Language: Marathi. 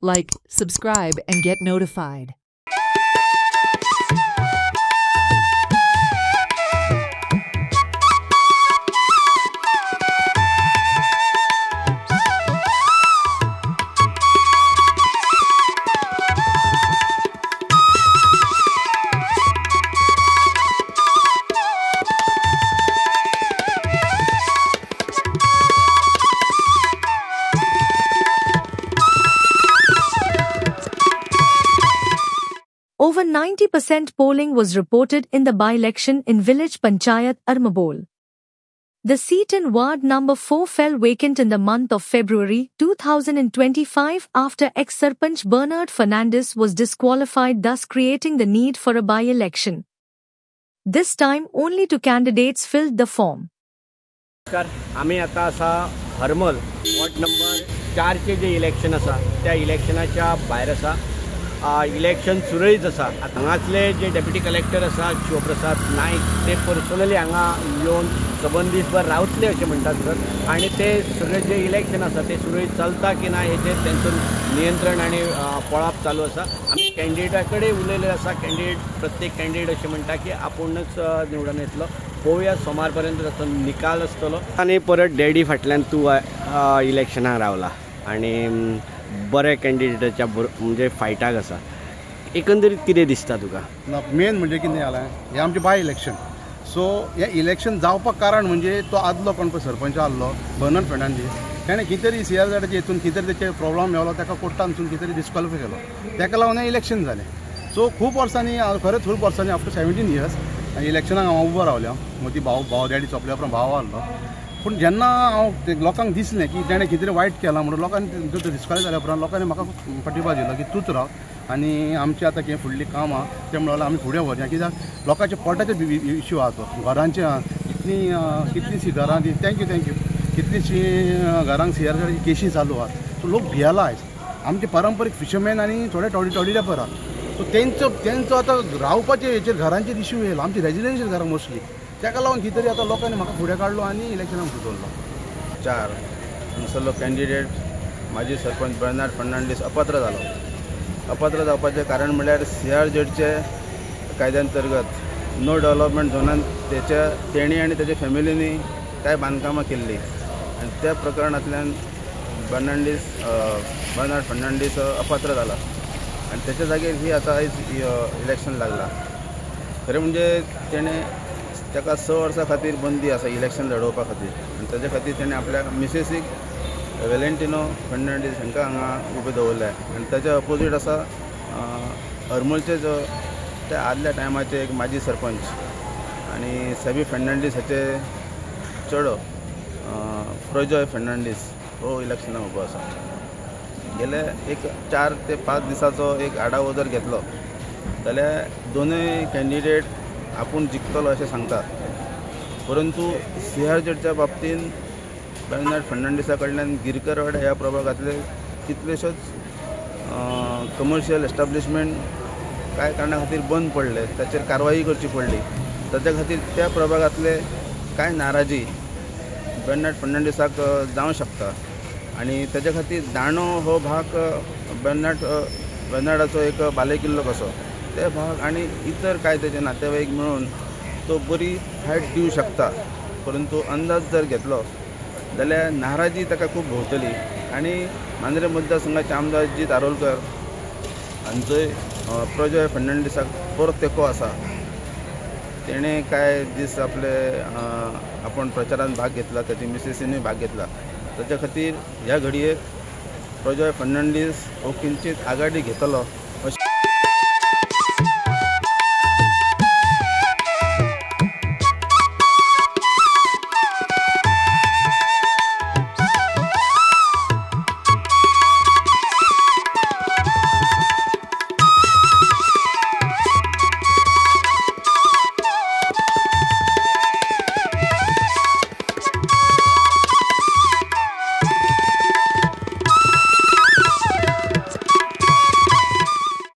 like, subscribe, and get notified. Over 90% polling was reported in the by-election in village Panchayat Armabol. The seat in ward number 4 fell vacant in the month of February 2025 after ex-Sarpanch Bernard Fernandes was disqualified, thus creating the need for a by-election. This time only 2 candidates filled the form. आम्ही आता असा हरमल वॉर्ड नंबर 4 चे जे इलेक्शन असा त्या इलेक्शनाच्या भायर असा इलेक्शन सुरळीत असा. हांगासले जे डेप्युटी कलेक्टर असा शिवप्रसाद नाईक ते पर्सनली हांगा येवन सबंदीसभर रावतले अशें म्हणटात सर. आनी ते सगळे जे इलेक्शन असा ते सुरळीत चलता की ना हेचेर तेंचो नियंत्रण आनी पळप चालू असा. आमी कॅन्डिडेटा कडेन उलयले असा. प्रत्येक कॅन्डिडेट अशें म्हणटा की आपुणूच निवडून येतलो. पळोवया सोमार पर्यंत ताचो निकाल आसतलो. आनी परत डॅडी फाटल्यान तूं इलेक्शनाक रावला आनी बरे कॅन्डिडेटाच्या म्हणजे फायटाक आसा. एकंदरीत कितें दिसता तुका? मेन म्हणजे कितें जालां हें आमचें बाय इलेक्शन. सो हें इलेक्शन जावपाक कारण म्हणजे तो आदलो कोण पळय सरपंच आसलो बर्नार्ड फर्नांडीस ताणें कितें तरी CRZ हितून कितें तरी तेचे प्रॉब्लम मेवलो ताका कोर्टानसून कितें तरी डिस्क्वॉलिफाय केलो. ताका लागून हें इलेक्शन जालें. सो खूब वर्सांनी खरेंच खूब वर्सांनी आफ्टर 17 इयर्स इलेक्शनाक हांव उबो रावलो. मदीं भाव डॅडी सोंपल्या उपरांत भाव आहलो. पूण जेन्ना हांव लोकांक दिसलें की ताणें कितें तरी वायट केलां म्हणून लोकांनी डिस्क्वॉलिफाय जाल्या उपरांत लोकांनी म्हाका पाठिंबा दिलो की तूंच राव आनी आमची आतां कितें फुडलीं कामां तें म्हणून आमी फुडें वरया. कित्याक लोकांचे पोटाचे इश्यू आहा तो घरांचे कितलींशीं घरां थँक्यू कितलींशीं घरांक CRZ केशी चालू आहात. सो लोक भियेला आयज. आमचे पारंपारीक फिशरमॅन आनी थोडे टॉडी रेपर आहा. सो तेंचो आतां रावपाचे हेचेर घरांचेर इश्यू येयला. आमची रेजिडेन्शियल घरां मोस्टली ताका लागून कितें तरी आतां लोकांनी म्हाका फुडें काडलो आनी इलेक्शनाक फुटवलो. 4 हांगसरलो कॅन्डिडेट माजी सरपंच बर्नार्ड फर्नांडीस अपात्र जालो. अपात्र जावपाचें कारण म्हणल्यार CRZचे कायद्यांतर्गत नो डेव्हलपमेंट झोनान तेणी आनी तेजे फॅमिलीनी कांय बांदकामां केल्लीं आनी त्या प्रकरणांतल्यान बर्नार्ड फर्नांडीस अपात्र जाला आनी तेच्या जागेर ही आतां आयज इलेक्शन लागला. खरें म्हणजे ताका 6 वर्सां खातीर बंदी आसा इलेक्शन लडोवपा खातीर आनी ताजे खातीर ताणें आपल्या मिसेसीक वेलेंटिनो फर्नांडीस हांकां हांगा उबे दवरल्या. आनी ताच्या अपोजीट आसा हरमलचे जो ते आदल्या टायमाचे एक माजी सरपंच आनी सबी फर्नांडीस हाचे चेडो प्रजॉय फर्नांडीस हो इलेक्शनाक उबो आसा. गेले एक 4 ते 5 दिसाचो एक आढावो जर घेतलो जाल्यार दोनूय कॅन्डिडेट आपूण जिखतलो अशें सांगतात. परंतु CRZच्या बाबतीन बर्नार्ड फर्नांडीसा कडल्यान गिरकरवाडा ह्या प्रभागातले कितलेशेच कमर्शियल एस्टाब्लिशमेंट कांय कारणां खातीर बंद पडले. ताचेर कारवाई करची पडली. ताच्या खातीर त्या प्रभागातले कांय नाराजी बर्नार्ड फर्नांडीसाक जावं शकता आनी ताच्या खातीर दांडो हो भाग बर्नार्डाचो एक बालेकिल्लो कसो ते भाग आनी इतर कांय तेजे नातेवाईक मेळून तो बरी फायट दिवं शकता. परंतु अंदाज जर घेतलो जाल्यार नाराजी ताका खूब भोंवतली आनी मांद्रे मतदारसंघाचे आमदार अजित आरोलकर हांचोय प्रजॉय फर्नांडीसाक बरो तेंको आसा. तेणें कांय दीस आपले आपूण प्रचारांत भाग घेतला. ताची मिसेसीनूय भाग घेतला. ताच्या खातीर ह्या घडयेक प्रजॉय फर्नांडीस हो किंचीत आघाडी घेतलो